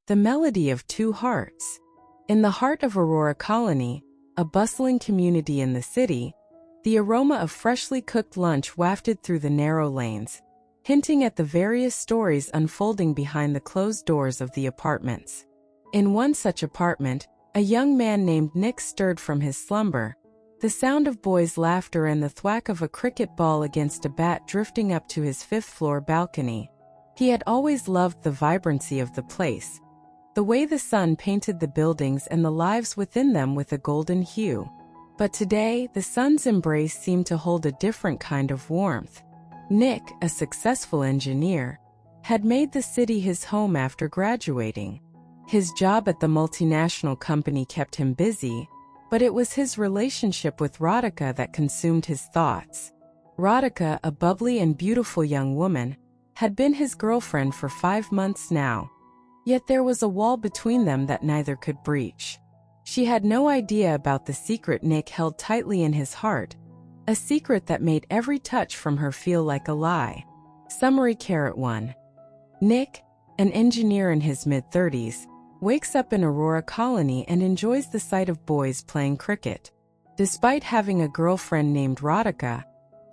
The Melody of Two Hearts. In the heart of Aurora Colony, a bustling community in the city, the aroma of freshly cooked lunch wafted through the narrow lanes, hinting at the various stories unfolding behind the closed doors of the apartments. In one such apartment, a young man named Nick stirred from his slumber, the sound of boys' laughter and the thwack of a cricket ball against a bat drifting up to his fifth-floor balcony. He had always loved the vibrancy of the place, the way the sun painted the buildings and the lives within them with a golden hue. But today, the sun's embrace seemed to hold a different kind of warmth. Nick, a successful engineer, had made the city his home after graduating. His job at the multinational company kept him busy, but it was his relationship with Radhika that consumed his thoughts. Radhika, a bubbly and beautiful young woman, had been his girlfriend for 5 months now. Yet there was a wall between them that neither could breach. She had no idea about the secret Nick held tightly in his heart, a secret that made every touch from her feel like a lie. Summary: 1. Nick, an engineer in his mid-30s, wakes up in Aurora Colony and enjoys the sight of boys playing cricket. Despite having a girlfriend named Radhika,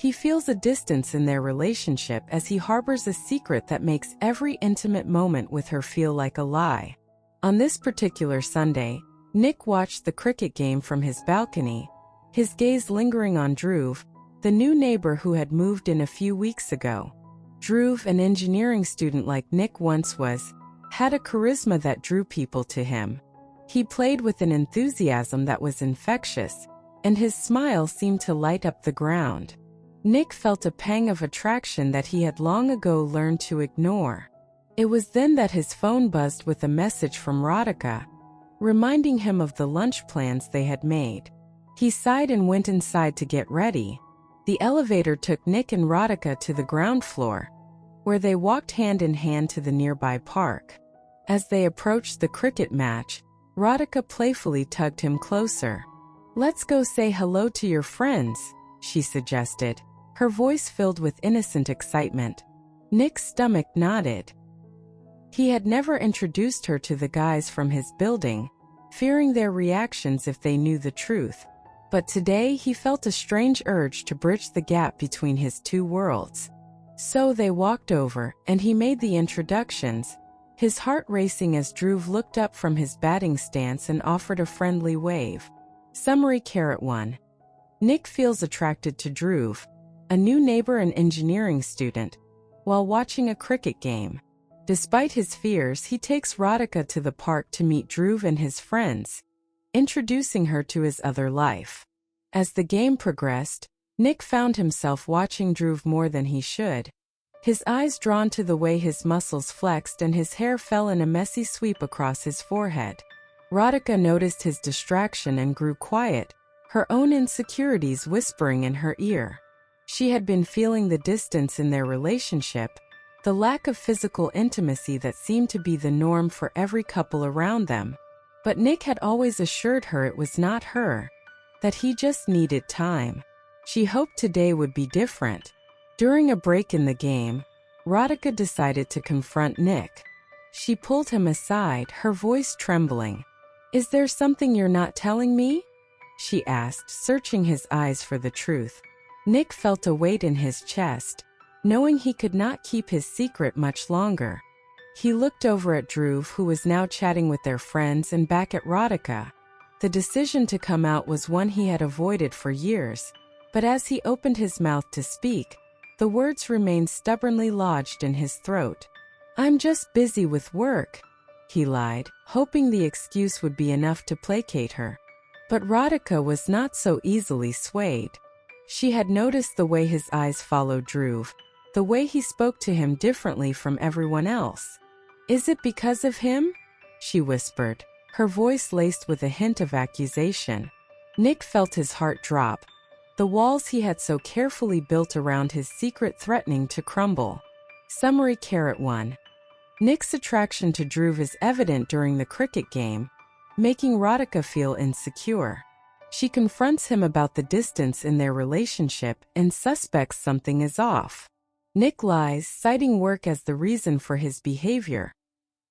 he feels a distance in their relationship as he harbors a secret that makes every intimate moment with her feel like a lie. On this particular Sunday, Nick watched the cricket game from his balcony, his gaze lingering on Dhruv, the new neighbor who had moved in a few weeks ago. Dhruv, an engineering student like Nick once was, had a charisma that drew people to him. He played with an enthusiasm that was infectious, and his smile seemed to light up the ground. Nick felt a pang of attraction that he had long ago learned to ignore. It was then that his phone buzzed with a message from Radhika, reminding him of the lunch plans they had made. He sighed and went inside to get ready. The elevator took Nick and Radhika to the ground floor, where they walked hand in hand to the nearby park. As they approached the cricket match, Radhika playfully tugged him closer. "Let's go say hello to your friends," she suggested, her voice filled with innocent excitement. Nick's stomach nodded. He had never introduced her to the guys from his building, fearing their reactions if they knew the truth. But today he felt a strange urge to bridge the gap between his two worlds. So they walked over, and he made the introductions, his heart racing as Dhruv looked up from his batting stance and offered a friendly wave. Summary: 1. Nick feels attracted to Dhruv, a new neighbor and engineering student, while watching a cricket game. Despite his fears, he takes Radhika to the park to meet Dhruv and his friends, introducing her to his other life. As the game progressed, Nick found himself watching Dhruv more than he should, his eyes drawn to the way his muscles flexed and his hair fell in a messy sweep across his forehead. Radhika noticed his distraction and grew quiet, her own insecurities whispering in her ear. She had been feeling the distance in their relationship, the lack of physical intimacy that seemed to be the norm for every couple around them. But Nick had always assured her it was not her, that he just needed time. She hoped today would be different. During a break in the game, Radhika decided to confront Nick. She pulled him aside, her voice trembling. "Is there something you're not telling me?" she asked, searching his eyes for the truth. Nick felt a weight in his chest, knowing he could not keep his secret much longer. He looked over at Dhruv, who was now chatting with their friends, and back at Radhika. The decision to come out was one he had avoided for years, but as he opened his mouth to speak, the words remained stubbornly lodged in his throat. "I'm just busy with work," he lied, hoping the excuse would be enough to placate her. But Radhika was not so easily swayed. She had noticed the way his eyes followed Dhruv, the way he spoke to him differently from everyone else. "Is it because of him?" she whispered, her voice laced with a hint of accusation. Nick felt his heart drop, the walls he had so carefully built around his secret threatening to crumble. Summary: 1. Nick's attraction to Dhruv is evident during the cricket game, making Radhika feel insecure. She confronts him about the distance in their relationship and suspects something is off. Nick lies, citing work as the reason for his behavior.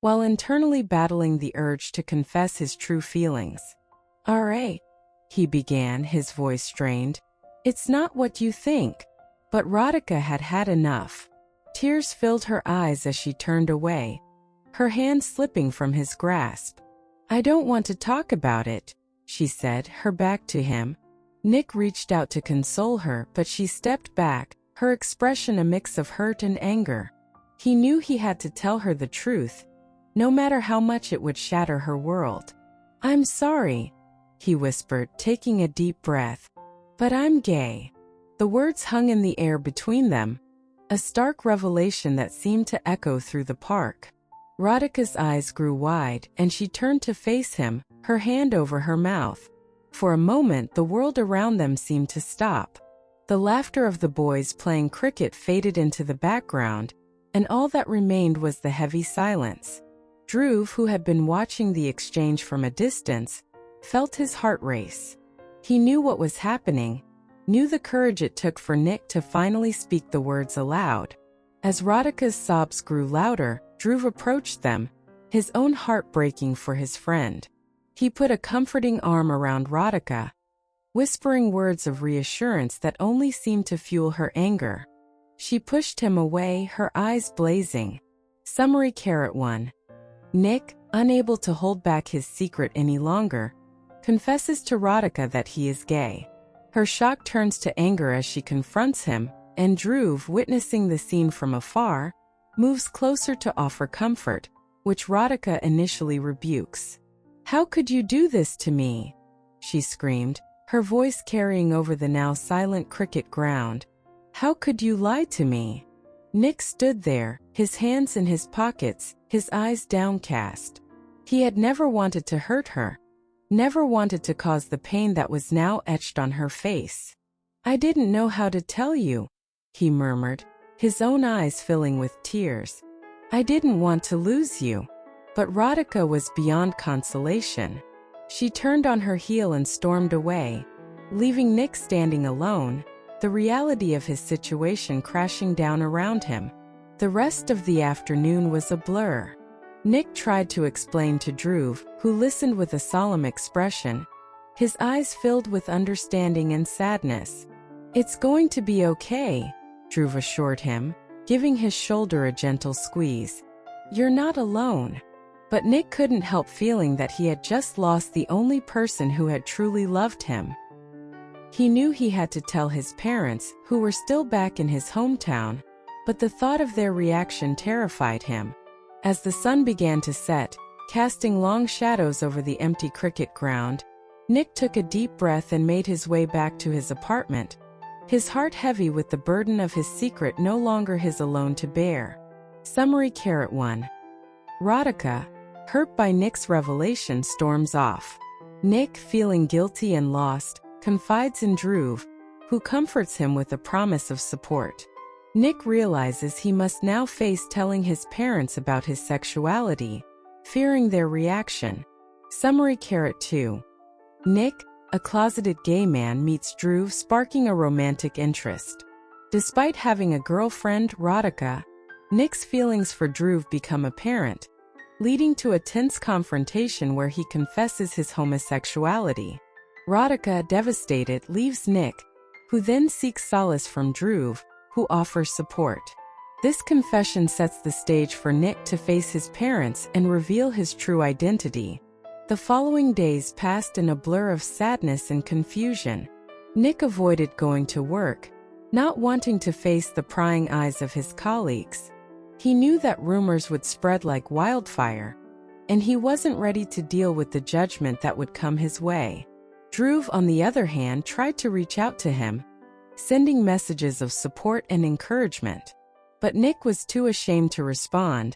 while internally battling the urge to confess his true feelings. "R.A.," he began, his voice strained. "It's not what you think." But Radhika had had enough. Tears filled her eyes as she turned away, her hand slipping from his grasp. "I don't want to talk about it," she said, her back to him. Nick reached out to console her, but she stepped back, her expression a mix of hurt and anger. He knew he had to tell her the truth, no matter how much it would shatter her world. "I'm sorry," he whispered, taking a deep breath. "But I'm gay." The words hung in the air between them, a stark revelation that seemed to echo through the park. Radhika's eyes grew wide, and she turned to face him, her hand over her mouth. For a moment, the world around them seemed to stop. The laughter of the boys playing cricket faded into the background, and all that remained was the heavy silence. Dhruv, who had been watching the exchange from a distance, felt his heart race. He knew what was happening, knew the courage it took for Nick to finally speak the words aloud. As Radhika's sobs grew louder, Dhruv approached them, his own heart breaking for his friend. He put a comforting arm around Radhika, whispering words of reassurance that only seemed to fuel her anger. She pushed him away, her eyes blazing. Summary (1). Nick, unable to hold back his secret any longer, confesses to Radhika that he is gay. Her shock turns to anger as she confronts him, and Dhruv, witnessing the scene from afar, moves closer to offer comfort, which Radhika initially rebukes. "How could you do this to me?" she screamed, her voice carrying over the now silent cricket ground. "How could you lie to me?" Nick stood there, his hands in his pockets, his eyes downcast. He had never wanted to hurt her, never wanted to cause the pain that was now etched on her face. "I didn't know how to tell you," he murmured, his own eyes filling with tears. "I didn't want to lose you." But Radhika was beyond consolation. She turned on her heel and stormed away, leaving Nick standing alone, the reality of his situation crashing down around him. The rest of the afternoon was a blur. Nick tried to explain to Dhruv, who listened with a solemn expression, his eyes filled with understanding and sadness. "It's going to be okay," Dhruv assured him, giving his shoulder a gentle squeeze. "You're not alone." But Nick couldn't help feeling that he had just lost the only person who had truly loved him. He knew he had to tell his parents, who were still back in his hometown, but the thought of their reaction terrified him. As the sun began to set, casting long shadows over the empty cricket ground, Nick took a deep breath and made his way back to his apartment, his heart heavy with the burden of his secret no longer his alone to bear. Summary (1). Radhika, hurt by Nick's revelation, storms off. Nick, feeling guilty and lost, confides in Dhruv, who comforts him with a promise of support. Nick realizes he must now face telling his parents about his sexuality, fearing their reaction. Summary (2). Nick, a closeted gay man, meets Dhruv, sparking a romantic interest. Despite having a girlfriend, Radhika, Nick's feelings for Dhruv become apparent, leading to a tense confrontation where he confesses his homosexuality. Radhika, devastated, leaves Nick, who then seeks solace from Dhruv, who offers support. This confession sets the stage for Nick to face his parents and reveal his true identity. The following days passed in a blur of sadness and confusion. Nick avoided going to work, not wanting to face the prying eyes of his colleagues. He knew that rumors would spread like wildfire, and he wasn't ready to deal with the judgment that would come his way. Dhruv, on the other hand, tried to reach out to him, sending messages of support and encouragement. But Nick was too ashamed to respond,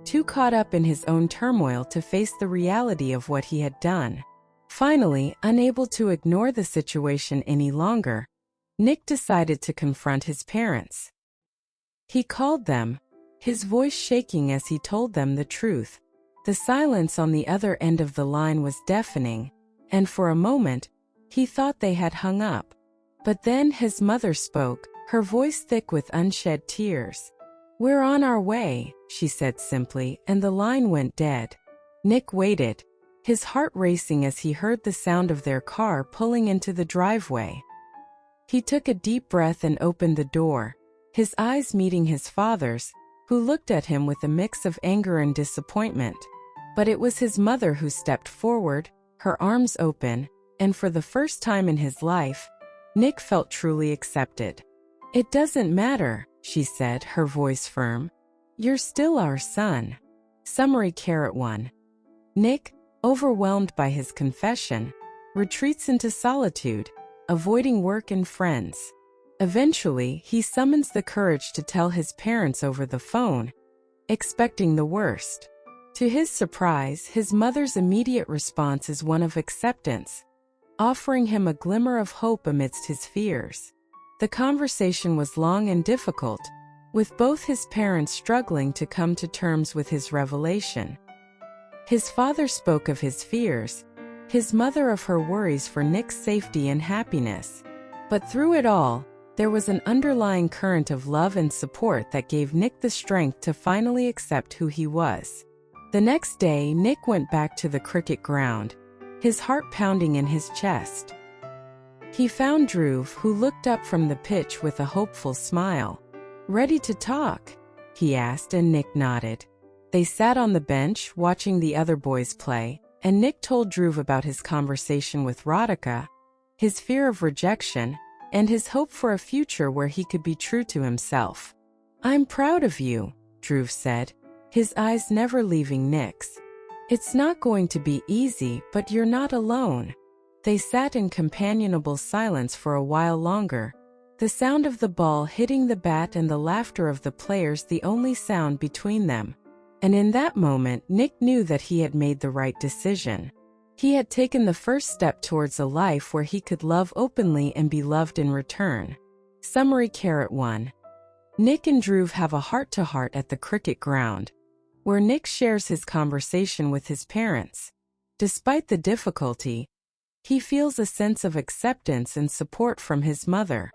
too caught up in his own turmoil to face the reality of what he had done. Finally, unable to ignore the situation any longer, Nick decided to confront his parents. He called them, his voice shaking as he told them the truth. The silence on the other end of the line was deafening, and for a moment, he thought they had hung up. But then his mother spoke, her voice thick with unshed tears. "We're on our way," she said simply, and the line went dead. Nick waited, his heart racing as he heard the sound of their car pulling into the driveway. He took a deep breath and opened the door, his eyes meeting his father's, who looked at him with a mix of anger and disappointment. But it was his mother who stepped forward, her arms open, and for the first time in his life, Nick felt truly accepted. "It doesn't matter," she said, her voice firm. "You're still our son." Summary 1. Nick, overwhelmed by his confession, retreats into solitude, avoiding work and friends. Eventually, he summons the courage to tell his parents over the phone, expecting the worst. To his surprise, his mother's immediate response is one of acceptance, offering him a glimmer of hope amidst his fears. The conversation was long and difficult, with both his parents struggling to come to terms with his revelation. His father spoke of his fears, his mother of her worries for Nick's safety and happiness. But through it all, there was an underlying current of love and support that gave Nick the strength to finally accept who he was. The next day, Nick went back to the cricket ground, his heart pounding in his chest. He found Dhruv, who looked up from the pitch with a hopeful smile. "Ready to talk?" he asked, and Nick nodded. They sat on the bench, watching the other boys play, and Nick told Dhruv about his conversation with Radhika, his fear of rejection, and his hope for a future where he could be true to himself. "I'm proud of you," Dhruv said, his eyes never leaving Nick's. "It's not going to be easy, but you're not alone." They sat in companionable silence for a while longer, the sound of the ball hitting the bat and the laughter of the players the only sound between them. And in that moment, Nick knew that he had made the right decision. He had taken the first step towards a life where he could love openly and be loved in return. Summary 1. Nick and Dhruv have a heart-to-heart at the cricket ground, where Nick shares his conversation with his parents. Despite the difficulty, he feels a sense of acceptance and support from his mother.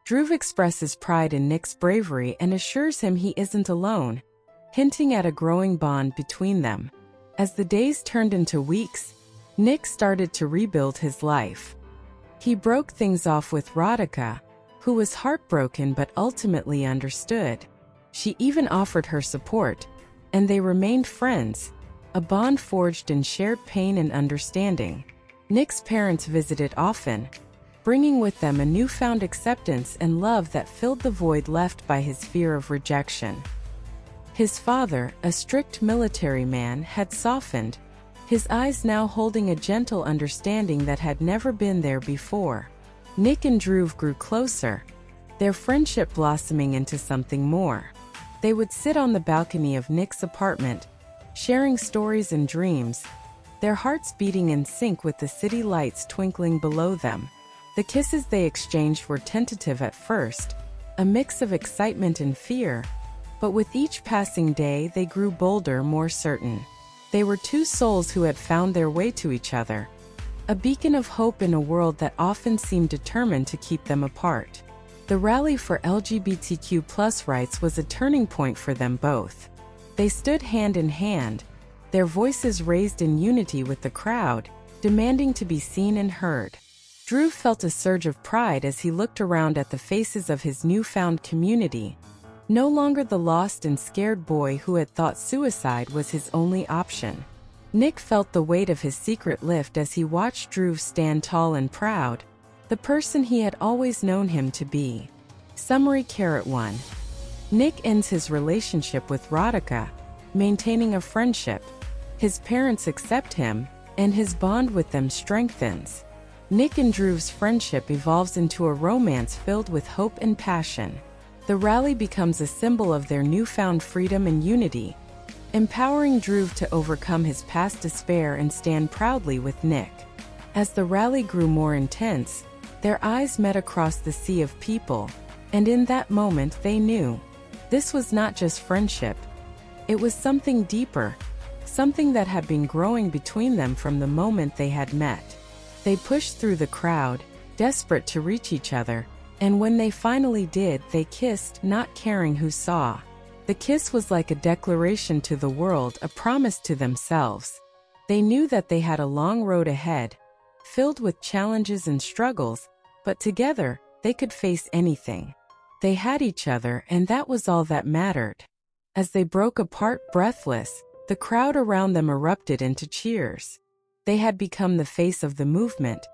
Dhruv expresses pride in Nick's bravery and assures him he isn't alone, hinting at a growing bond between them. As the days turned into weeks, Nick started to rebuild his life. He broke things off with Radhika, who was heartbroken but ultimately understood. She even offered her support, and they remained friends, a bond forged in shared pain and understanding. Nick's parents visited often, bringing with them a newfound acceptance and love that filled the void left by his fear of rejection. His father, a strict military man, had softened, his eyes now holding a gentle understanding that had never been there before. Nick and Dhruv grew closer, their friendship blossoming into something more. They would sit on the balcony of Nick's apartment, sharing stories and dreams, their hearts beating in sync with the city lights twinkling below them. The kisses they exchanged were tentative at first, a mix of excitement and fear, but with each passing day they grew bolder, more certain. They were two souls who had found their way to each other, a beacon of hope in a world that often seemed determined to keep them apart. The rally for LGBTQ+ rights was a turning point for them both. They stood hand in hand, their voices raised in unity with the crowd, demanding to be seen and heard. Dhruv felt a surge of pride as he looked around at the faces of his newfound community, no longer the lost and scared boy who had thought suicide was his only option. Nick felt the weight of his secret lift as he watched Dhruv stand tall and proud, the person he had always known him to be. Summary 1. Nick ends his relationship with Radhika, maintaining a friendship. His parents accept him, and his bond with them strengthens. Nick and Dhruv's friendship evolves into a romance filled with hope and passion. The rally becomes a symbol of their newfound freedom and unity, empowering Dhruv to overcome his past despair and stand proudly with Nick. As the rally grew more intense, their eyes met across the sea of people, and in that moment they knew. This was not just friendship. It was something deeper, something that had been growing between them from the moment they had met. They pushed through the crowd, desperate to reach each other, and when they finally did, they kissed, not caring who saw. The kiss was like a declaration to the world, a promise to themselves. They knew that they had a long road ahead, filled with challenges and struggles, but together, they could face anything. They had each other, and that was all that mattered. As they broke apart breathless, the crowd around them erupted into cheers. They had become the face of the movement,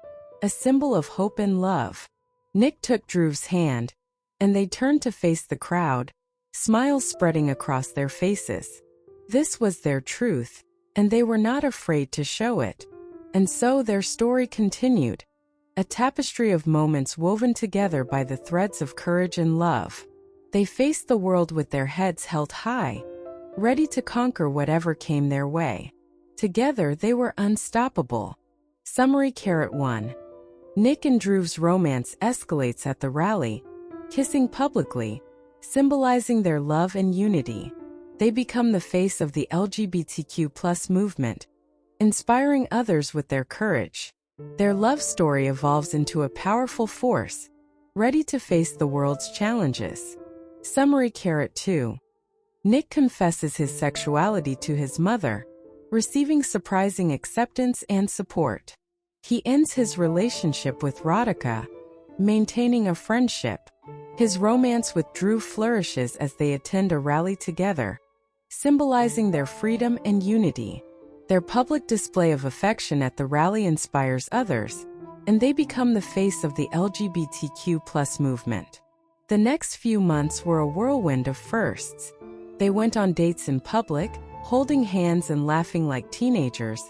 a symbol of hope and love. Nick took Drew's hand, and they turned to face the crowd, smiles spreading across their faces. This was their truth, and they were not afraid to show it. And so their story continued, a tapestry of moments woven together by the threads of courage and love. They faced the world with their heads held high, ready to conquer whatever came their way. Together they were unstoppable. Summary: 1. Nick and Drew's romance escalates at the rally, kissing publicly, symbolizing their love and unity. They become the face of the LGBTQ+ movement, inspiring others with their courage. Their love story evolves into a powerful force, ready to face the world's challenges. Summary: 2. Nick confesses his sexuality to his mother, receiving surprising acceptance and support. He ends his relationship with Radhika, maintaining a friendship. His romance with Drew flourishes as they attend a rally together, symbolizing their freedom and unity. Their public display of affection at the rally inspires others, and they become the face of the LGBTQ+ movement. The next few months were a whirlwind of firsts. They went on dates in public, holding hands and laughing like teenagers,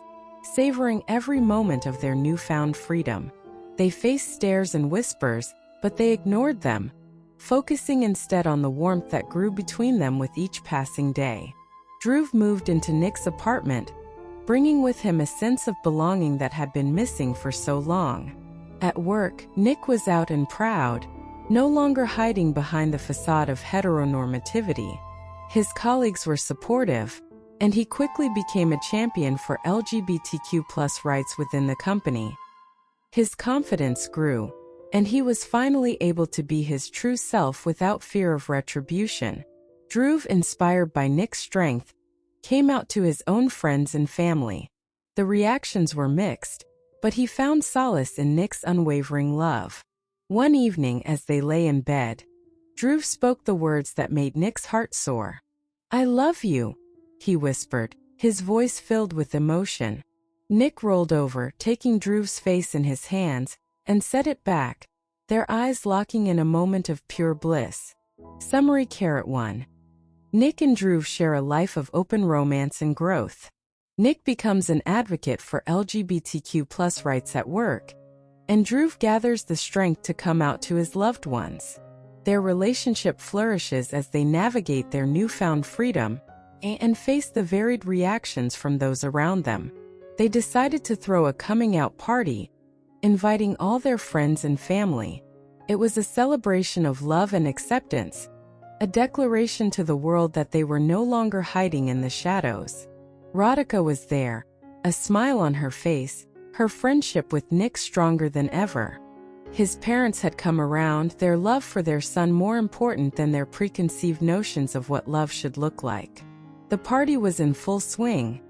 savoring every moment of their newfound freedom. They faced stares and whispers, but they ignored them, focusing instead on the warmth that grew between them with each passing day. Drew moved into Nick's apartment, bringing with him a sense of belonging that had been missing for so long. At work, Nick was out and proud, no longer hiding behind the facade of heteronormativity. His colleagues were supportive, and he quickly became a champion for LGBTQ+ rights within the company. His confidence grew, and he was finally able to be his true self without fear of retribution. Drew, inspired by Nick's strength, came out to his own friends and family. The reactions were mixed, but he found solace in Nick's unwavering love. One evening as they lay in bed, Drew spoke the words that made Nick's heart soar. "I love you," he whispered, his voice filled with emotion. Nick rolled over, taking Drew's face in his hands, and set it back, their eyes locking in a moment of pure bliss. Summary: 1. Nick and Drew share a life of open romance and growth. Nick becomes an advocate for LGBTQ+ rights at work, and Drew gathers the strength to come out to his loved ones. Their relationship flourishes as they navigate their newfound freedom and face the varied reactions from those around them. They decided to throw a coming-out party, inviting all their friends and family. It was a celebration of love and acceptance, a declaration to the world that they were no longer hiding in the shadows. Radhika was there, a smile on her face, her friendship with Nick stronger than ever. His parents had come around, their love for their son more important than their preconceived notions of what love should look like. The party was in full swing,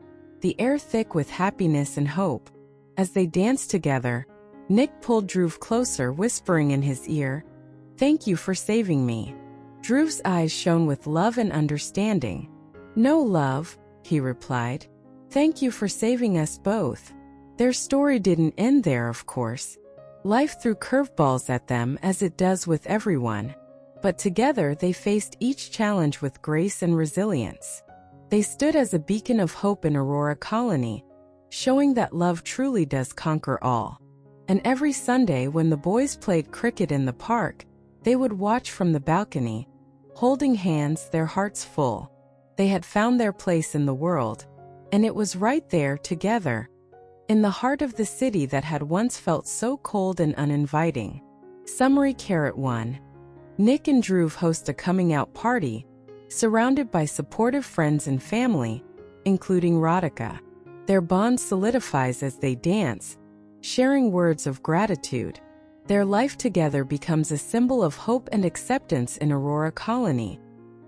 the air thick with happiness and hope. As they danced together, Nick pulled Drew closer, whispering in his ear, "Thank you for saving me." Drew's eyes shone with love and understanding. "No, love," he replied. "Thank you for saving us both." Their story didn't end there, of course. Life threw curveballs at them as it does with everyone. But together they faced each challenge with grace and resilience. They stood as a beacon of hope in Aurora Colony, showing that love truly does conquer all. And every Sunday when the boys played cricket in the park, they would watch from the balcony, holding hands, their hearts full. They had found their place in the world, and it was right there together, in the heart of the city that had once felt so cold and uninviting. Summary: 1. Nick and Drew host a coming-out party, surrounded by supportive friends and family, including Radhika. Their bond solidifies as they dance, sharing words of gratitude. Their life together becomes a symbol of hope and acceptance in Aurora Colony,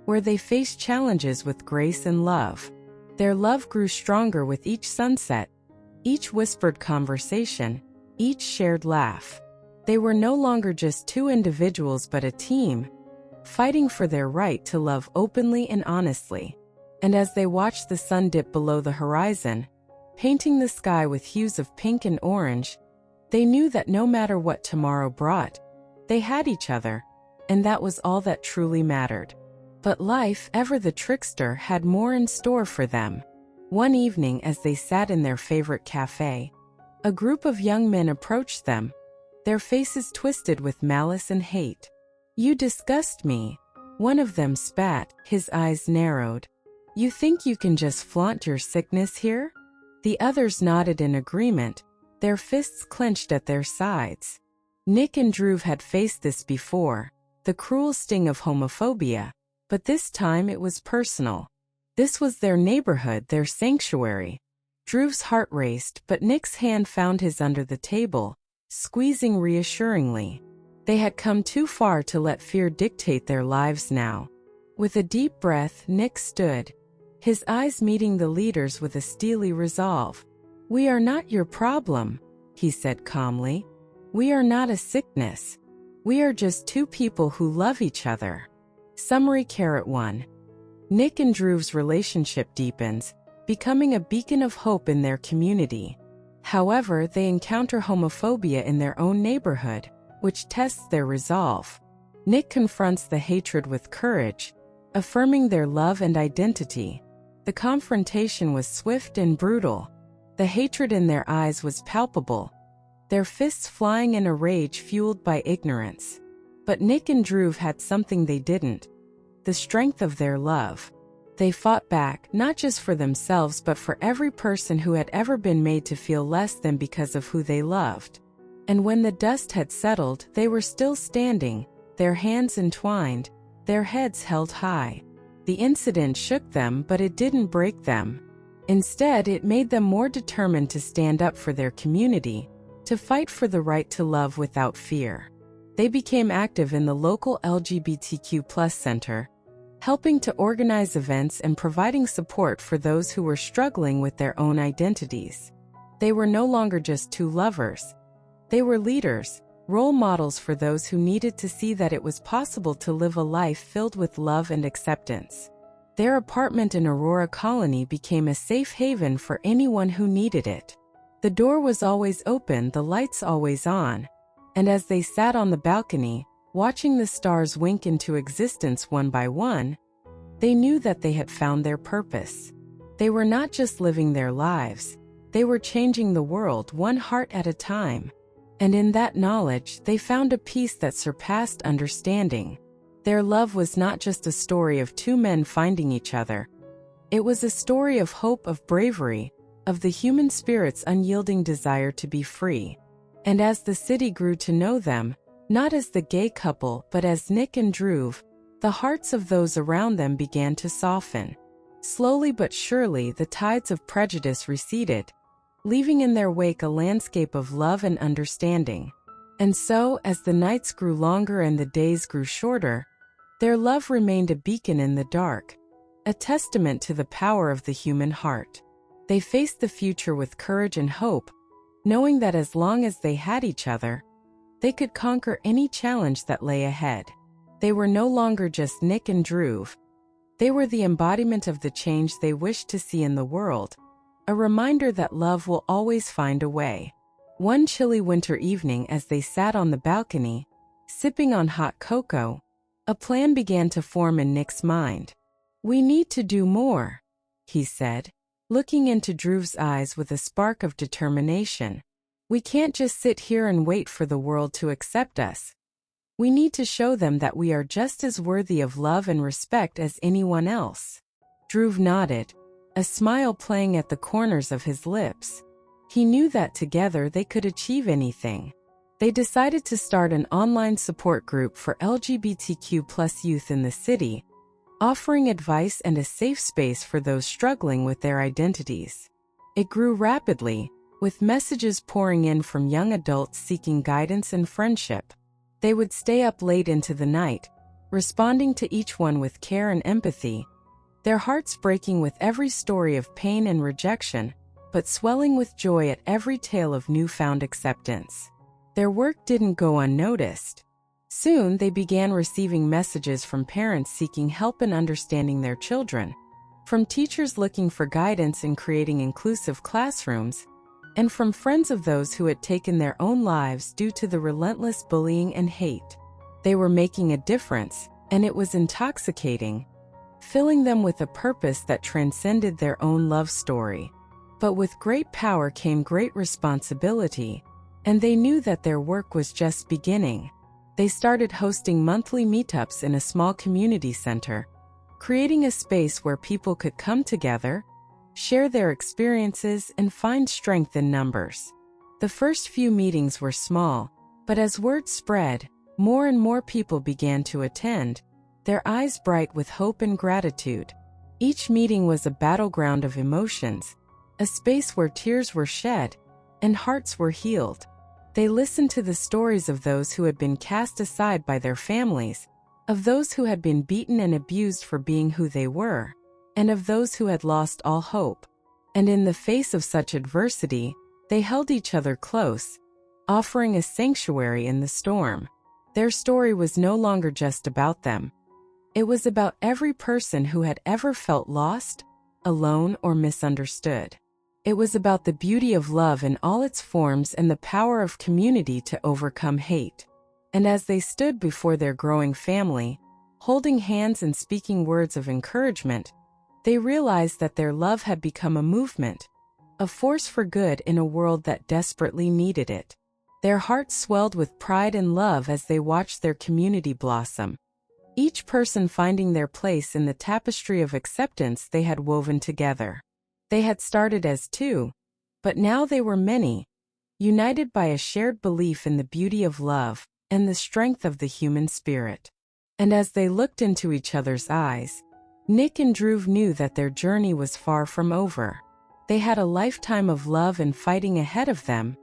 where they faced challenges with grace and love. Their love grew stronger with each sunset, each whispered conversation, each shared laugh. They were no longer just two individuals but a team, fighting for their right to love openly and honestly. And as they watched the sun dip below the horizon, painting the sky with hues of pink and orange, they knew that no matter what tomorrow brought, they had each other, and that was all that truly mattered. But life, ever the trickster, had more in store for them. One evening, as they sat in their favorite cafe, a group of young men approached them, their faces twisted with malice and hate. "You disgust me," one of them spat, his eyes narrowed. "You think you can just flaunt your sickness here?" The others nodded in agreement, their fists clenched at their sides. Nick and Drew had faced this before, the cruel sting of homophobia, but this time it was personal. This was their neighborhood, their sanctuary. Drew's heart raced, but Nick's hand found his under the table, squeezing reassuringly. They had come too far to let fear dictate their lives now. With a deep breath, Nick stood, his eyes meeting the leaders with a steely resolve. "We are not your problem," he said calmly. "We are not a sickness. We are just two people who love each other." Summary: 1. Nick and Drew's relationship deepens, becoming a beacon of hope in their community. However, they encounter homophobia in their own neighborhood, which tests their resolve. Nick confronts the hatred with courage, affirming their love and identity. The confrontation was swift and brutal. The hatred in their eyes was palpable, their fists flying in a rage fueled by ignorance. But Nick and Drew had something they didn't: the strength of their love. They fought back, not just for themselves but for every person who had ever been made to feel less than because of who they loved. And when the dust had settled, they were still standing, their hands entwined, their heads held high. The incident shook them, but it didn't break them. Instead, it made them more determined to stand up for their community, to fight for the right to love without fear. They became active in the local LGBTQ+ center, helping to organize events and providing support for those who were struggling with their own identities. They were no longer just two lovers. They were leaders, role models for those who needed to see that it was possible to live a life filled with love and acceptance. Their apartment in Aurora Colony became a safe haven for anyone who needed it. The door was always open, the lights always on, and as they sat on the balcony, watching the stars wink into existence one by one, they knew that they had found their purpose. They were not just living their lives, they were changing the world one heart at a time. And in that knowledge, they found a peace that surpassed understanding. Their love was not just a story of two men finding each other. It was a story of hope, of bravery, of the human spirit's unyielding desire to be free. And as the city grew to know them, not as the gay couple but as Nick and Drew, the hearts of those around them began to soften. Slowly but surely, the tides of prejudice receded, leaving in their wake a landscape of love and understanding. And so, as the nights grew longer and the days grew shorter, their love remained a beacon in the dark, a testament to the power of the human heart. They faced the future with courage and hope, knowing that as long as they had each other, they could conquer any challenge that lay ahead. They were no longer just Nick and Drew. They were the embodiment of the change they wished to see in the world, a reminder that love will always find a way. One chilly winter evening, as they sat on the balcony, sipping on hot cocoa, a plan began to form in Nick's mind. "We need to do more," he said, looking into Drew's eyes with a spark of determination. "We can't just sit here and wait for the world to accept us. We need to show them that we are just as worthy of love and respect as anyone else." Drew nodded, a smile playing at the corners of his lips. He knew that together they could achieve anything. They decided to start an online support group for LGBTQ+ youth in the city, offering advice and a safe space for those struggling with their identities. It grew rapidly, with messages pouring in from young adults seeking guidance and friendship. They would stay up late into the night, responding to each one with care and empathy, their hearts breaking with every story of pain and rejection, but swelling with joy at every tale of newfound acceptance. Their work didn't go unnoticed. Soon they began receiving messages from parents seeking help in understanding their children, from teachers looking for guidance in creating inclusive classrooms, and from friends of those who had taken their own lives due to the relentless bullying and hate. They were making a difference, and it was intoxicating, filling them with a purpose that transcended their own love story. But with great power came great responsibility, and they knew that their work was just beginning. They started hosting monthly meetups in a small community center, creating a space where people could come together, share their experiences, and find strength in numbers. The first few meetings were small, but as word spread, more and more people began to attend, their eyes bright with hope and gratitude. Each meeting was a battleground of emotions, a space where tears were shed and hearts were healed. They listened to the stories of those who had been cast aside by their families, of those who had been beaten and abused for being who they were, and of those who had lost all hope. And in the face of such adversity, they held each other close, offering a sanctuary in the storm. Their story was no longer just about them. It was about every person who had ever felt lost, alone, or misunderstood. It was about the beauty of love in all its forms and the power of community to overcome hate. And as they stood before their growing family, holding hands and speaking words of encouragement, they realized that their love had become a movement, a force for good in a world that desperately needed it. Their hearts swelled with pride and love as they watched their community blossom, each person finding their place in the tapestry of acceptance they had woven together. They had started as two, but now they were many, united by a shared belief in the beauty of love and the strength of the human spirit. And as they looked into each other's eyes, Nick and Drew knew that their journey was far from over. They had a lifetime of love and fighting ahead of them,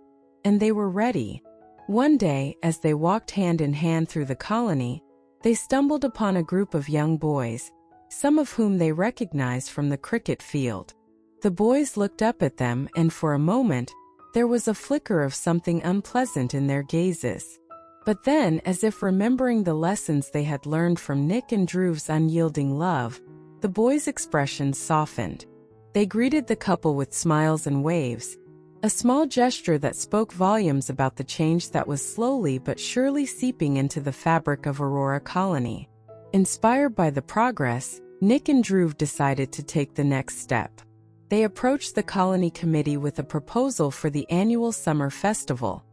and they were ready. One day, as they walked hand in hand through the colony, they stumbled upon a group of young boys, some of whom they recognized from the cricket field. The boys looked up at them, and for a moment, there was a flicker of something unpleasant in their gazes. But then, as if remembering the lessons they had learned from Nick and Drew's unyielding love, the boys' expressions softened. They greeted the couple with smiles and waves, a small gesture that spoke volumes about the change that was slowly but surely seeping into the fabric of Aurora Colony. Inspired by the progress, Nick and Drew decided to take the next step. They approached the colony committee with a proposal for the annual summer festival,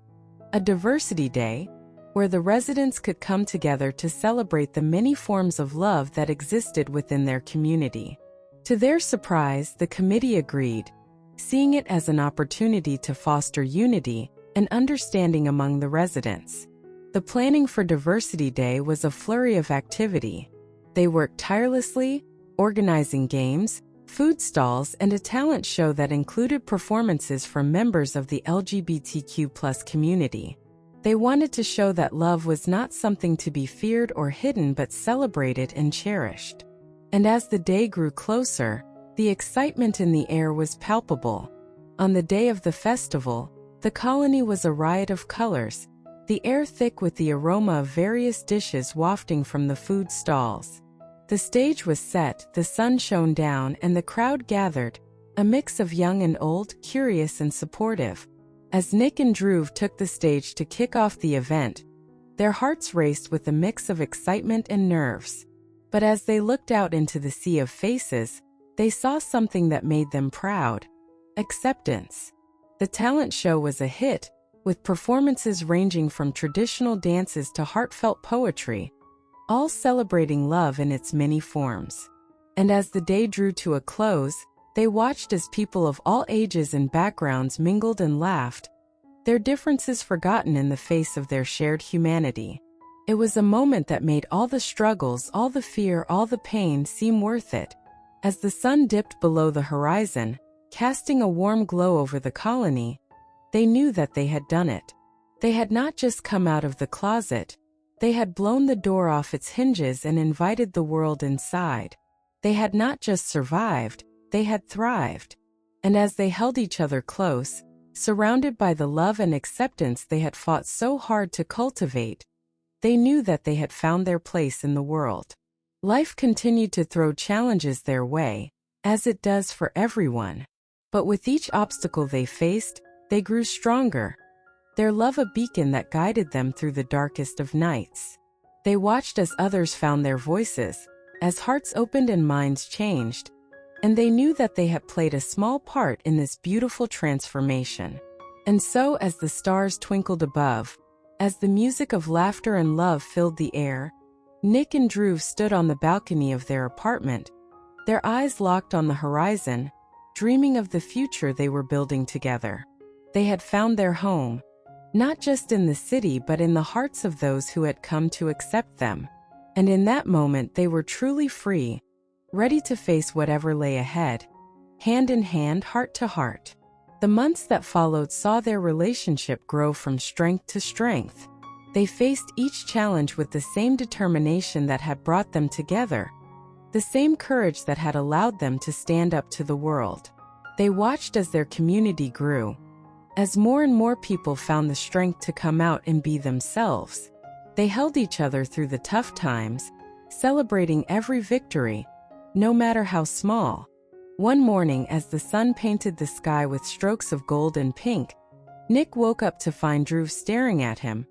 a diversity day, where the residents could come together to celebrate the many forms of love that existed within their community. To their surprise, the committee agreed, seeing it as an opportunity to foster unity and understanding among the residents. The planning for Diversity Day was a flurry of activity. They worked tirelessly, organizing games, food stalls, and a talent show that included performances from members of the LGBTQ+ community. They wanted to show that love was not something to be feared or hidden but celebrated and cherished. And as the day grew closer, the excitement in the air was palpable. On the day of the festival, the colony was a riot of colors, the air thick with the aroma of various dishes wafting from the food stalls. The stage was set, the sun shone down, and the crowd gathered, a mix of young and old, curious and supportive. As Nick and Drew took the stage to kick off the event, their hearts raced with a mix of excitement and nerves. But as they looked out into the sea of faces, they saw something that made them proud: acceptance. The talent show was a hit, with performances ranging from traditional dances to heartfelt poetry, all celebrating love in its many forms. And as the day drew to a close, they watched as people of all ages and backgrounds mingled and laughed, their differences forgotten in the face of their shared humanity. It was a moment that made all the struggles, all the fear, all the pain seem worth it. As the sun dipped below the horizon, casting a warm glow over the colony, they knew that they had done it. They had not just come out of the closet, They had blown the door off its hinges and invited the world inside. They had not just survived, they had thrived. And as they held each other close, surrounded by the love and acceptance they had fought so hard to cultivate, they knew that they had found their place in the world. Life continued to throw challenges their way, as it does for everyone. But with each obstacle they faced, they grew stronger, their love a beacon that guided them through the darkest of nights. They watched as others found their voices, as hearts opened and minds changed, and they knew that they had played a small part in this beautiful transformation. And so, as the stars twinkled above, as the music of laughter and love filled the air, Nick and Drew stood on the balcony of their apartment, their eyes locked on the horizon, dreaming of the future they were building together. They had found their home, not just in the city but in the hearts of those who had come to accept them. And in that moment they were truly free, ready to face whatever lay ahead, hand in hand, heart to heart. The months that followed saw their relationship grow from strength to strength. They faced each challenge with the same determination that had brought them together, the same courage that had allowed them to stand up to the world. They watched as their community grew, as more and more people found the strength to come out and be themselves. They held each other through the tough times, celebrating every victory, no matter how small. One morning, as the sun painted the sky with strokes of gold and pink, Nick woke up to find Drew staring at him,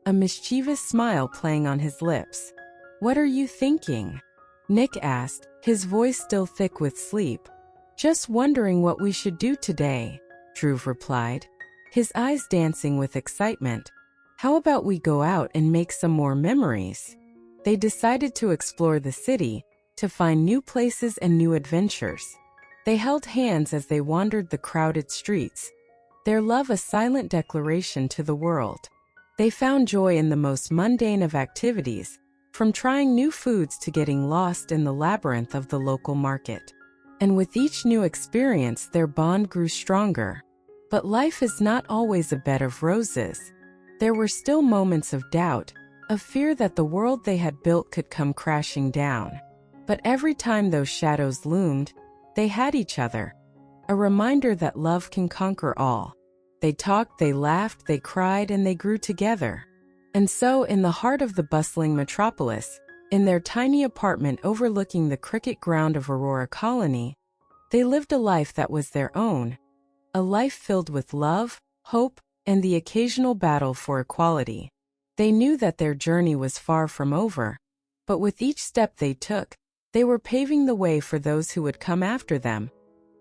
a mischievous smile playing on his lips. "What are you thinking?" Nick asked, his voice still thick with sleep. "Just wondering what we should do today," Drew replied, his eyes dancing with excitement. "How about we go out and make some more memories?" They decided to explore the city, to find new places and new adventures. They held hands as they wandered the crowded streets, their love a silent declaration to the world. They found joy in the most mundane of activities, from trying new foods to getting lost in the labyrinth of the local market. And with each new experience, their bond grew stronger. But life is not always a bed of roses. There were still moments of doubt, of fear that the world they had built could come crashing down. But every time those shadows loomed, they had each other, a reminder that love can conquer all. They talked, they laughed, they cried, and they grew together. And so, in the heart of the bustling metropolis, in their tiny apartment overlooking the cricket ground of Aurora Colony, they lived a life that was their own, a life filled with love, hope, and the occasional battle for equality. They knew that their journey was far from over, but with each step they took, they were paving the way for those who would come after them,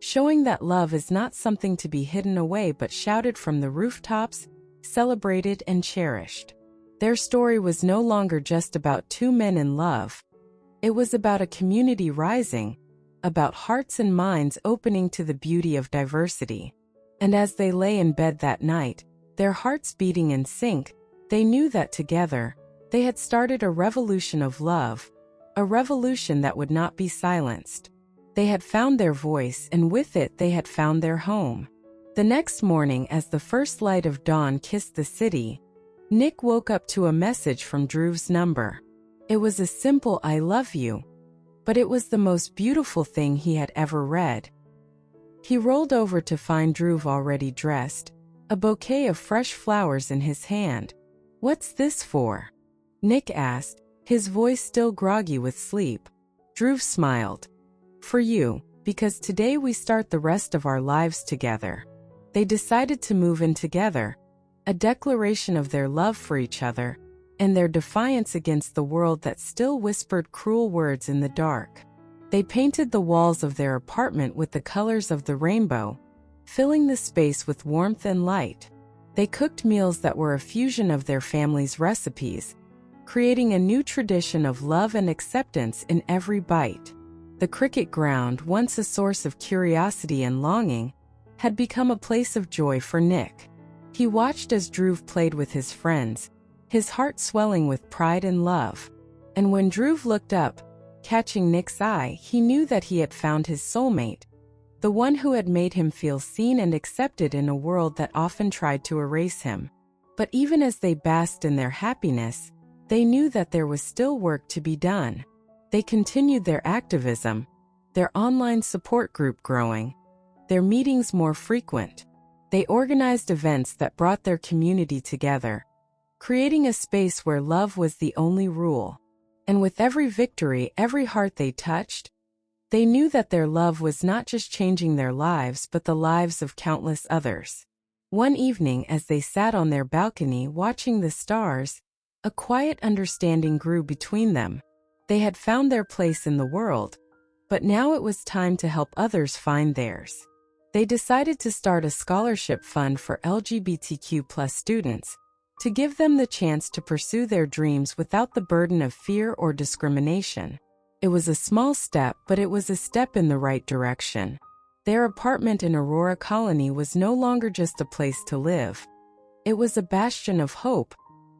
showing that love is not something to be hidden away but shouted from the rooftops, celebrated and cherished. Their story was no longer just about two men in love. It was about a community rising, about hearts and minds opening to the beauty of diversity. And as they lay in bed that night, their hearts beating in sync, they knew that together, they had started a revolution of love, a revolution that would not be silenced. They had found their voice, and with it they had found their home. The next morning, as the first light of dawn kissed the city, Nick woke up to a message from Drew's number. It was a simple "I love you," but it was the most beautiful thing he had ever read. He rolled over to find Drew already dressed, a bouquet of fresh flowers in his hand. "What's this for?" Nick asked, his voice still groggy with sleep. Drew smiled. "For you, because today we start the rest of our lives together." They decided to move in together, a declaration of their love for each other, and their defiance against the world that still whispered cruel words in the dark. They painted the walls of their apartment with the colors of the rainbow, filling the space with warmth and light. They cooked meals that were a fusion of their family's recipes, creating a new tradition of love and acceptance in every bite. The cricket ground, once a source of curiosity and longing, had become a place of joy for Nick. He watched as Drew played with his friends, his heart swelling with pride and love. And when Drew looked up, catching Nick's eye, he knew that he had found his soulmate, the one who had made him feel seen and accepted in a world that often tried to erase him. But even as they basked in their happiness, They knew that there was still work to be done. They continued their activism, their online support group growing, their meetings more frequent. They organized events that brought their community together, creating a space where love was the only rule. And with every victory, every heart they touched, they knew that their love was not just changing their lives but the lives of countless others. One evening, as they sat on their balcony watching the stars, a quiet understanding grew between them. They had found their place in the world, but now it was time to help others find theirs. They decided to start a scholarship fund for LGBTQ+ students, to give them the chance to pursue their dreams without the burden of fear or discrimination. It was a small step, but it was a step in the right direction. Their apartment in Aurora Colony was no longer just a place to live. It was a bastion of hope,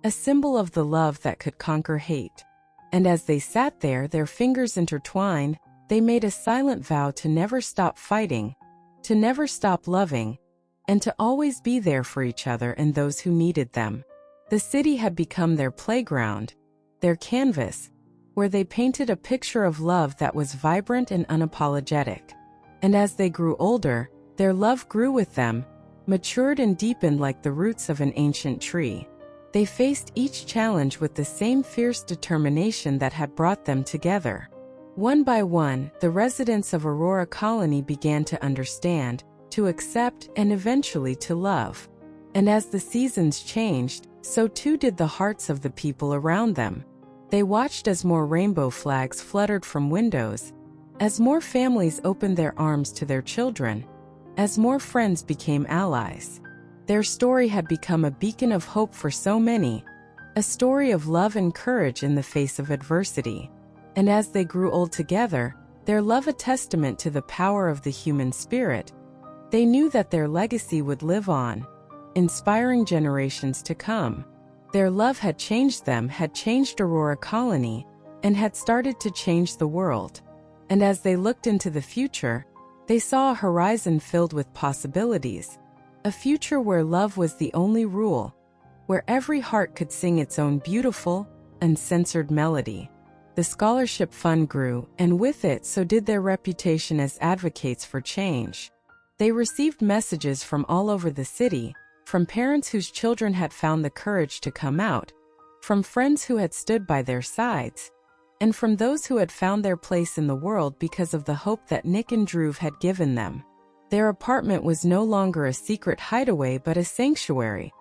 a symbol of the love that could conquer hate. And as they sat there, their fingers intertwined, they made a silent vow to never stop fighting, to never stop loving, and to always be there for each other and those who needed them. The city had become their playground, their canvas, where they painted a picture of love that was vibrant and unapologetic. And as they grew older, their love grew with them, matured and deepened like the roots of an ancient tree. They faced each challenge with the same fierce determination that had brought them together. One by one, the residents of Aurora Colony began to understand, to accept, and eventually to love. And as the seasons changed, so too did the hearts of the people around them. They watched as more rainbow flags fluttered from windows, as more families opened their arms to their children, as more friends became allies. Their story had become a beacon of hope for so many, a story of love and courage in the face of adversity. And as they grew old together, their love a testament to the power of the human spirit, they knew that their legacy would live on, inspiring generations to come. Their love had changed them, had changed Aurora Colony, and had started to change the world. And as they looked into the future, they saw a horizon filled with possibilities, a future where love was the only rule, where every heart could sing its own beautiful, uncensored melody. The scholarship fund grew, and with it so did their reputation as advocates for change. They received messages from all over the city, from parents whose children had found the courage to come out, from friends who had stood by their sides, and from those who had found their place in the world because of the hope that Nick and Drew had given them. Their apartment was no longer a secret hideaway but a sanctuary,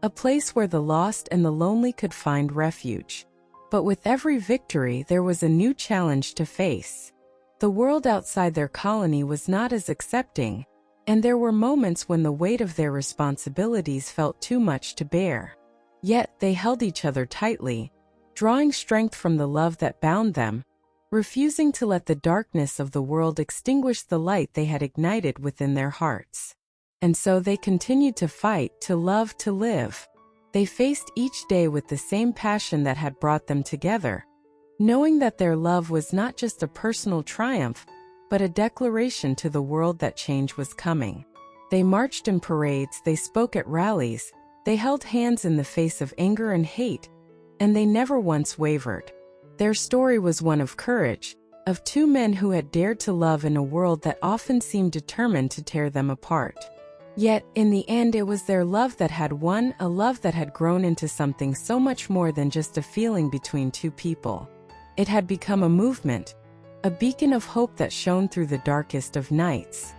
a place where the lost and the lonely could find refuge. But with every victory, there was a new challenge to face. The world outside their colony was not as accepting, and there were moments when the weight of their responsibilities felt too much to bear. Yet they held each other tightly, drawing strength from the love that bound them, refusing to let the darkness of the world extinguish the light they had ignited within their hearts. And so they continued to fight, to love, to live. They faced each day with the same passion that had brought them together, knowing that their love was not just a personal triumph, but a declaration to the world that change was coming. They marched in parades, they spoke at rallies, they held hands in the face of anger and hate, and they never once wavered. Their story was one of courage, of two men who had dared to love in a world that often seemed determined to tear them apart. Yet, in the end, it was their love that had won, a love that had grown into something so much more than just a feeling between two people. It had become a movement, a beacon of hope that shone through the darkest of nights.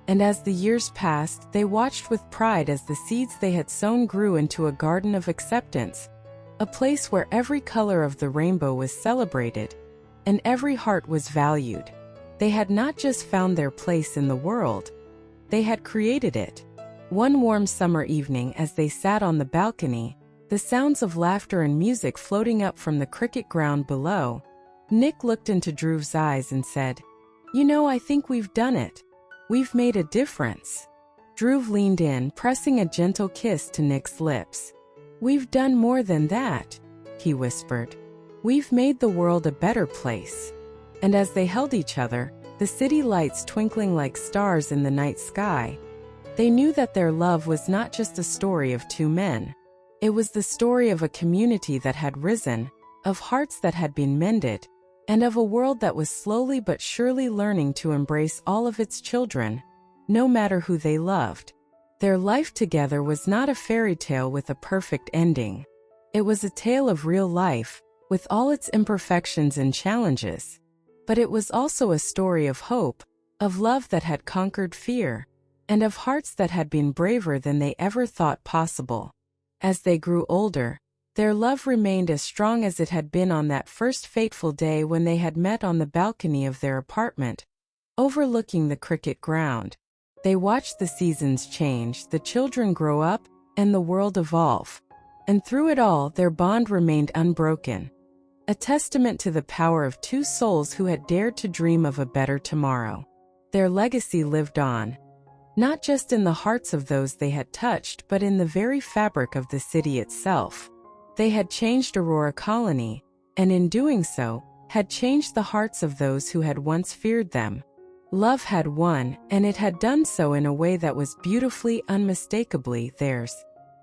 And as the years passed, they watched with pride as the seeds they had sown grew into a garden of acceptance, a place where every color of the rainbow was celebrated, and every heart was valued. They had not just found their place in the world, they had created it. One warm summer evening, as they sat on the balcony, the sounds of laughter and music floating up from the cricket ground below, Nick looked into Drew's eyes and said, "You know, I think we've done it. We've made a difference." Drew leaned in, pressing a gentle kiss to Nick's lips. "We've done more than that," he whispered. "We've made the world a better place." And as they held each other, the city lights twinkling like stars in the night sky, they knew that their love was not just a story of two men. It was the story of a community that had risen, of hearts that had been mended, and of a world that was slowly but surely learning to embrace all of its children, no matter who they loved. Their life together was not a fairy tale with a perfect ending. It was a tale of real life, with all its imperfections and challenges. But it was also a story of hope, of love that had conquered fear, and of hearts that had been braver than they ever thought possible. As they grew older, their love remained as strong as it had been on that first fateful day when they had met on the balcony of their apartment, overlooking the cricket ground. They watched the seasons change, the children grow up, and the world evolve. And through it all, their bond remained unbroken, a testament to the power of two souls who had dared to dream of a better tomorrow. Their legacy lived on, not just in the hearts of those they had touched, but in the very fabric of the city itself. They had changed Aurora Colony, and in doing so, had changed the hearts of those who had once feared them. Love had won, and it had done so in a way that was beautifully, unmistakably theirs.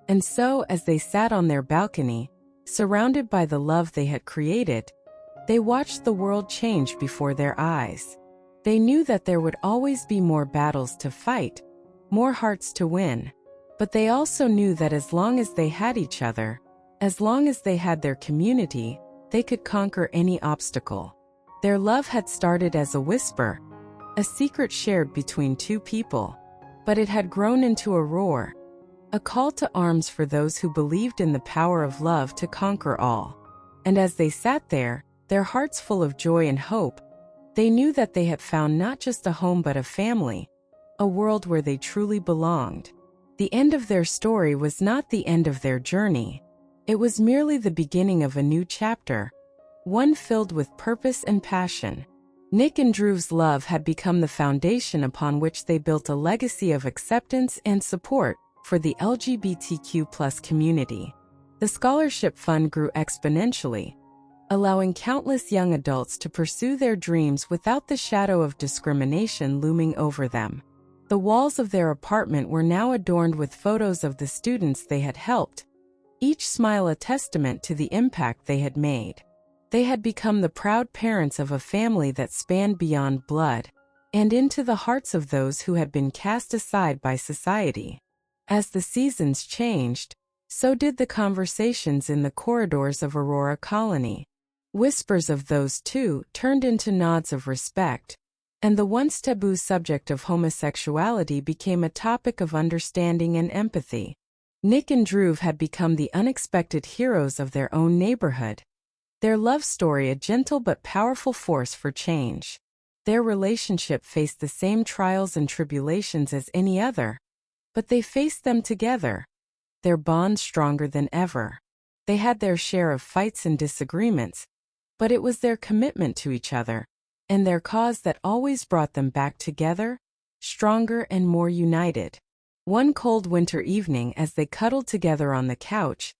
And so, as they sat on their balcony, surrounded by the love they had created, they watched the world change before their eyes. They knew that there would always be more battles to fight, more hearts to win. But they also knew that as long as they had each other, as long as they had their community, they could conquer any obstacle. Their love had started as a whisper, a secret shared between two people, but it had grown into a roar, a call to arms for those who believed in the power of love to conquer all. And as they sat there, their hearts full of joy and hope, they knew that they had found not just a home but a family, a world where they truly belonged. The end of their story was not the end of their journey. It was merely the beginning of a new chapter, one filled with purpose and passion. Nick and Drew's love had become the foundation upon which they built a legacy of acceptance and support for the LGBTQ+ community. The scholarship fund grew exponentially, allowing countless young adults to pursue their dreams without the shadow of discrimination looming over them. The walls of their apartment were now adorned with photos of the students they had helped, each smile a testament to the impact they had made. They had become the proud parents of a family that spanned beyond blood and into the hearts of those who had been cast aside by society. As the seasons changed, so did the conversations in the corridors of Aurora Colony. Whispers of those two turned into nods of respect, and the once taboo subject of homosexuality became a topic of understanding and empathy. Nick and Drew had become the unexpected heroes of their own neighborhood, their love story a gentle but powerful force for change. Their relationship faced the same trials and tribulations as any other, but they faced them together, their bond stronger than ever. They had their share of fights and disagreements, but it was their commitment to each other and their cause that always brought them back together, stronger and more united. One cold winter evening, as they cuddled together on the couch,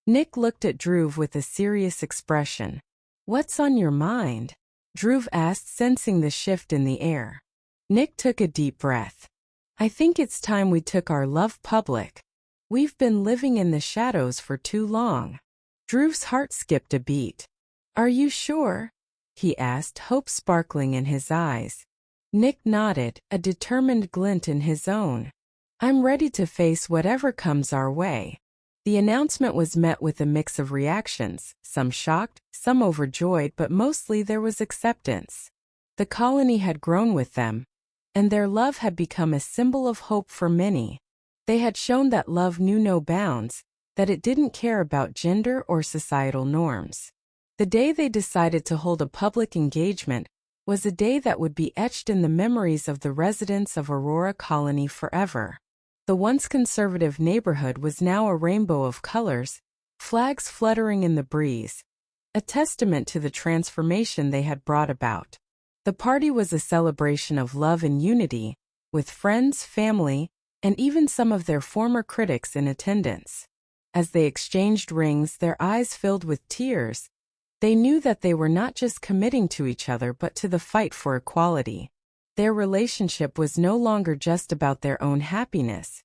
Nick looked at Drew with a serious expression. "What's on your mind?" Drew asked, sensing the shift in the air. Nick took a deep breath. "I think it's time we took our love public. We've been living in the shadows for too long." Drew's heart skipped a beat. "Are you sure?" he asked, hope sparkling in his eyes. Nick nodded, a determined glint in his own. "I'm ready to face whatever comes our way." The announcement was met with a mix of reactions, some shocked, some overjoyed, but mostly there was acceptance. The colony had grown with them, and their love had become a symbol of hope for many. They had shown that love knew no bounds, that it didn't care about gender or societal norms. The day they decided to hold a public engagement was a day that would be etched in the memories of the residents of Aurora Colony forever. The once conservative neighborhood was now a rainbow of colors, flags fluttering in the breeze, a testament to the transformation they had brought about. The party was a celebration of love and unity, with friends, family, and even some of their former critics in attendance. As they exchanged rings, their eyes filled with tears. They knew that they were not just committing to each other but to the fight for equality. Their relationship was no longer just about their own happiness.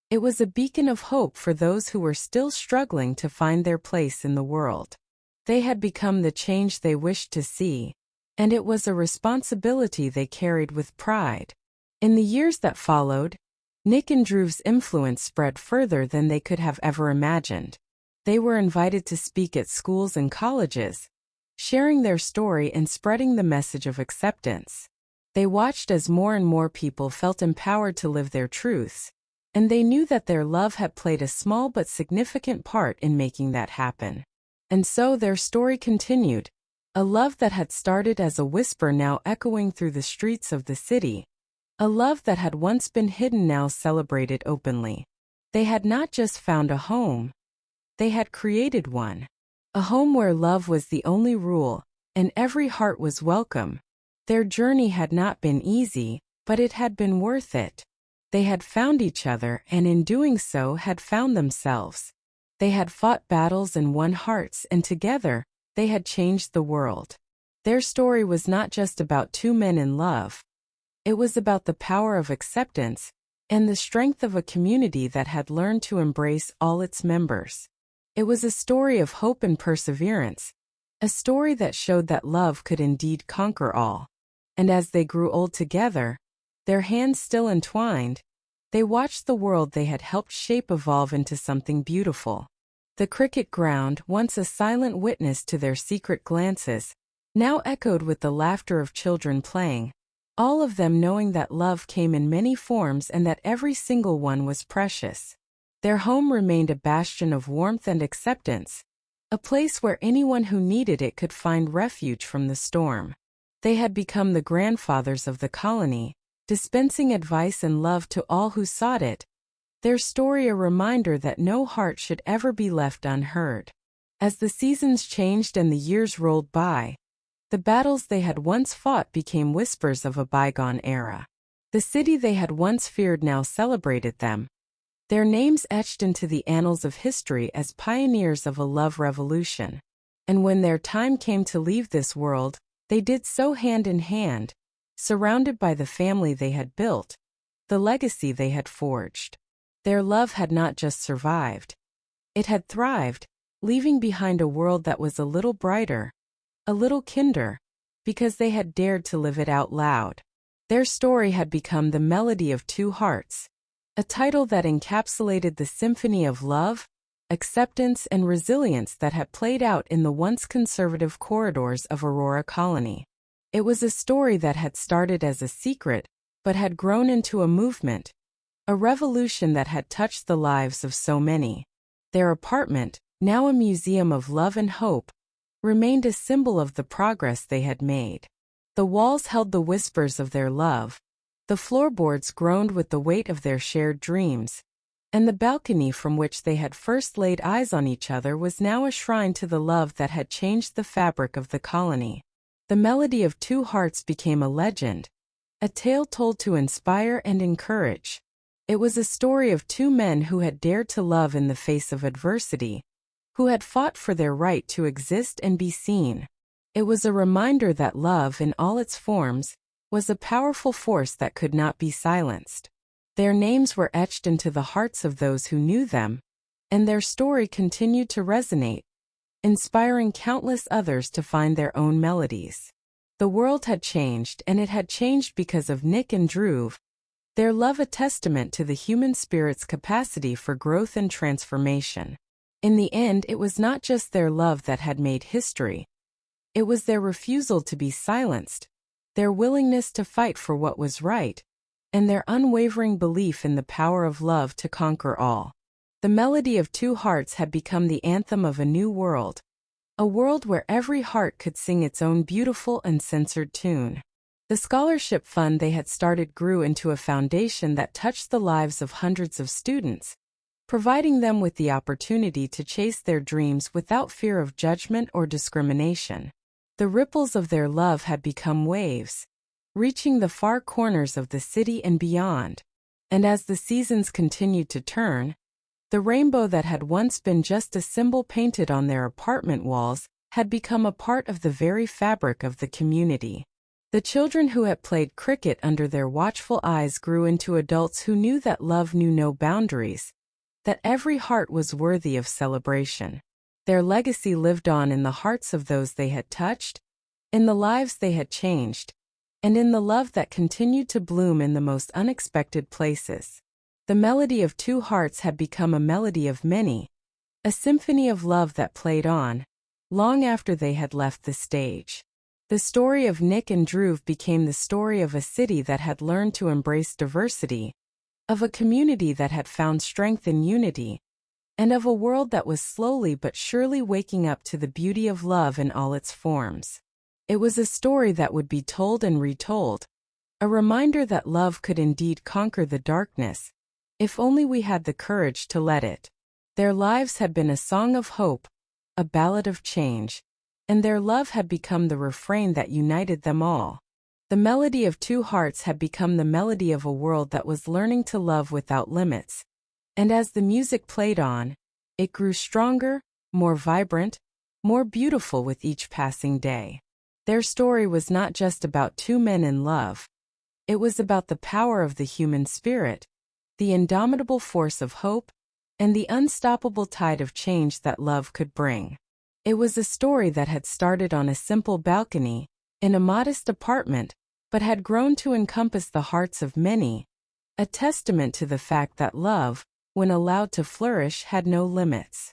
It was a beacon of hope for those who were still struggling to find their place in the world. They had become the change they wished to see, and it was a responsibility they carried with pride. In the years that followed, Nick and Drew's influence spread further than they could have ever imagined. They were invited to speak at schools and colleges, sharing their story and spreading the message of acceptance. They watched as more and more people felt empowered to live their truths, and they knew that their love had played a small but significant part in making that happen. And so their story continued, a love that had started as a whisper now echoing through the streets of the city, a love that had once been hidden now celebrated openly. They had not just found a home, they had created one. A home where love was the only rule, and every heart was welcome. Their journey had not been easy, but it had been worth it. They had found each other and in doing so had found themselves. They had fought battles and won hearts, and together, they had changed the world. Their story was not just about two men in love. It was about the power of acceptance and the strength of a community that had learned to embrace all its members. It was a story of hope and perseverance, a story that showed that love could indeed conquer all. And as they grew old together, their hands still entwined, they watched the world they had helped shape evolve into something beautiful. The cricket ground, once a silent witness to their secret glances, now echoed with the laughter of children playing, all of them knowing that love came in many forms and that every single one was precious. Their home remained a bastion of warmth and acceptance, a place where anyone who needed it could find refuge from the storm. They had become the grandfathers of the colony, dispensing advice and love to all who sought it, their story a reminder that no heart should ever be left unheard. As the seasons changed and the years rolled by, the battles they had once fought became whispers of a bygone era. The city they had once feared now celebrated them, their names etched into the annals of history as pioneers of a love revolution. And when their time came to leave this world, they did so hand in hand, surrounded by the family they had built, the legacy they had forged. Their love had not just survived. It had thrived, leaving behind a world that was a little brighter, a little kinder, because they had dared to live it out loud. Their story had become The Melody of Two Hearts, a title that encapsulated the symphony of love, acceptance, and resilience that had played out in the once conservative corridors of Aurora Colony. It was a story that had started as a secret, but had grown into a movement, a revolution that had touched the lives of so many. Their apartment, now a museum of love and hope, remained a symbol of the progress they had made. The walls held the whispers of their love, the floorboards groaned with the weight of their shared dreams, and the balcony from which they had first laid eyes on each other was now a shrine to the love that had changed the fabric of the colony. The Melody of Two Hearts became a legend, a tale told to inspire and encourage. It was a story of two men who had dared to love in the face of adversity, who had fought for their right to exist and be seen. It was a reminder that love in all its forms was a powerful force that could not be silenced. Their names were etched into the hearts of those who knew them, and their story continued to resonate, inspiring countless others to find their own melodies. The world had changed, and it had changed because of Nick and Drew, their love a testament to the human spirit's capacity for growth and transformation. In the end, it was not just their love that had made history. It was their refusal to be silenced, their willingness to fight for what was right, and their unwavering belief in the power of love to conquer all. The Melody of Two Hearts had become the anthem of a new world, a world where every heart could sing its own beautiful uncensored tune. The scholarship fund they had started grew into a foundation that touched the lives of hundreds of students, providing them with the opportunity to chase their dreams without fear of judgment or discrimination. The ripples of their love had become waves, reaching the far corners of the city and beyond. And as the seasons continued to turn, the rainbow that had once been just a symbol painted on their apartment walls had become a part of the very fabric of the community. The children who had played cricket under their watchful eyes grew into adults who knew that love knew no boundaries, that every heart was worthy of celebration. Their legacy lived on in the hearts of those they had touched, in the lives they had changed, and in the love that continued to bloom in the most unexpected places. The melody of two hearts had become a melody of many, a symphony of love that played on, long after they had left the stage. The story of Nick and Drew became the story of a city that had learned to embrace diversity, of a community that had found strength in unity, and of a world that was slowly but surely waking up to the beauty of love in all its forms. It was a story that would be told and retold, a reminder that love could indeed conquer the darkness, if only we had the courage to let it. Their lives had been a song of hope, a ballad of change, and their love had become the refrain that united them all. The melody of two hearts had become the melody of a world that was learning to love without limits. And as the music played on, it grew stronger, more vibrant, more beautiful with each passing day. Their story was not just about two men in love. It was about the power of the human spirit, the indomitable force of hope, and the unstoppable tide of change that love could bring. It was a story that had started on a simple balcony, in a modest apartment, but had grown to encompass the hearts of many, a testament to the fact that love, when allowed to flourish, had no limits.